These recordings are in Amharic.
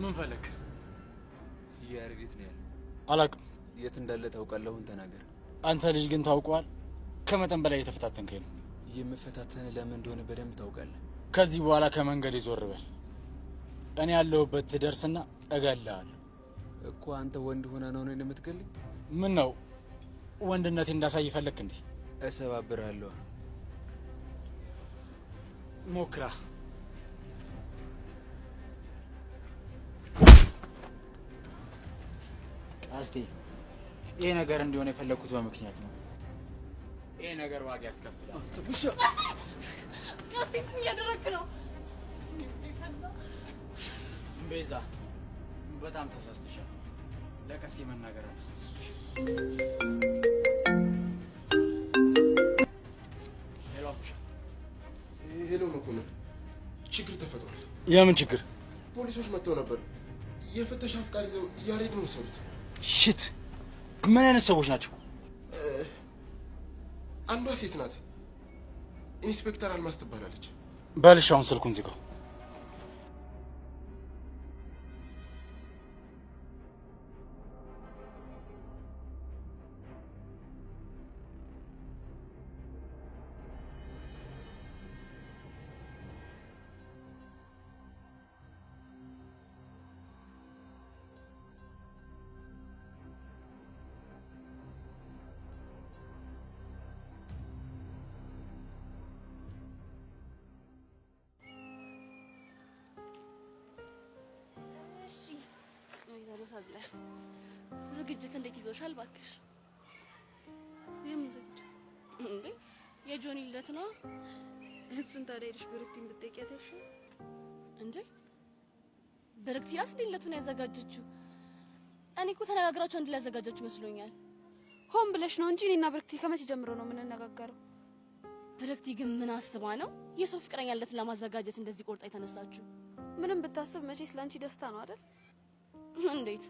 ምን ፈለክ? ያሬድ ነው ያለው። አላውቅም። የት እንዳለ ታውቃለህ? ተናገር። አንተ ልጅ ግን ታውቀዋል። ከመጠን በላይ የተፈታተንከኝ ነው። የምፈታተን ለምን እንደሆነ በደንብ ታውቃለህ። ከዚህ በኋላ ከመንገድ ይዞር በል። እኔ ያለሁበት ትደርስና እገልሃለሁ እኮ። አንተ ወንድ ሆነ ነው እኔን የምትገልኝ? ምን ነው ወንድነቴ እንዳሳይ ፈለክ እንዴ? እሰባብራለሁ። ሞክራ። አስቲ ይሄ ነገር እንዲሆን የፈለኩት በምክንያት ነው። ይሄ ነገር ዋጋ ያስከፍላል። ውሻ አስቲ ምን ያደረክ ነው? ቤዛ በጣም ተሳስተሻል። ለቀስቴ መናገር አለ። ሄሎ አቡሻ። ሄሎ መኮንን፣ ችግር ተፈጥሯል። የምን ችግር? ፖሊሶች መጥተው ነበር። የፍተሻ ፍቃድ ይዘው ያሬድ ነው ወሰዱት። ሽት! ምን አይነት ሰዎች ናቸው? አንዷ ሴት ናት። ኢንስፔክተር አልማዝ ትባላለች። በልሽ አሁን ስልኩን ዝጋው። ዝግጅት እንዴት ይዞሻል? ባክሽ የምን ዝግጅት እንዴ? የጆኒ ልደት ነው። እሱን ታዲያ ሄደሽ ብርክቲን ብትጠይቂያት ያልሽው እንዴ? ብርክቲ ናት እንዴ ልደቱን ያዘጋጀችው? እኔ እኮ ተነጋግራችሁ አንድ ላይ ያዘጋጀችው መስሎኛል። ሆን ብለሽ ነው እንጂ እኔና ብርክቲ ከመቼ ጀምሮ ነው የምንነጋገረው? ብርክቲ ግን ምን አስባ ነው የሰው ፍቅረኛ ልደት ለማዘጋጀት እንደዚህ ቆርጣ የተነሳችው? ምንም ብታስብ መቼስ ላንቺ ደስታ ነው አይደል? እንዴት?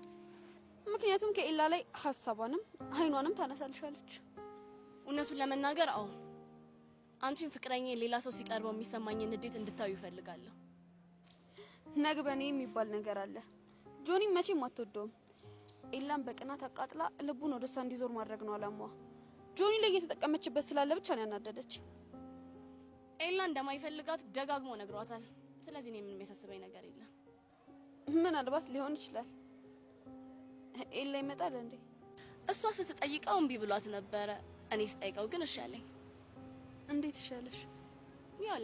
ምክንያቱም ከኤላ ላይ ሀሳቧንም አይኗንም ታነሳልሻለች። እውነቱን ለመናገር አዎ፣ አንቺን ፍቅረኛ ሌላ ሰው ሲቀርበው የሚሰማኝን ንዴት እንድታዩ ይፈልጋለሁ። ነግበኔ የሚባል ነገር አለ። ጆኒ መቼም አትወደውም። ኤላን በቅናት አቃጥላ ልቡን ወደሷ እንዲዞር ማድረግ ነው አላማዋ። ጆኒ ላይ እየተጠቀመችበት ስላለ ብቻ ነው ያናደደች። ኤላ እንደማይፈልጋት ደጋግሞ ነግሯታል። ስለዚህ እኔ ምንም የሚያሳስበኝ ነገር የለም። ምናልባት ሊሆን ይችላል። ኤላ ይመጣል እንዴ? እሷ ስትጠይቀው እምቢ ብሏት ነበረ። እኔ ስጠይቀው ግን እሺ አለኝ። እንዴት ይሻለሽ? ያው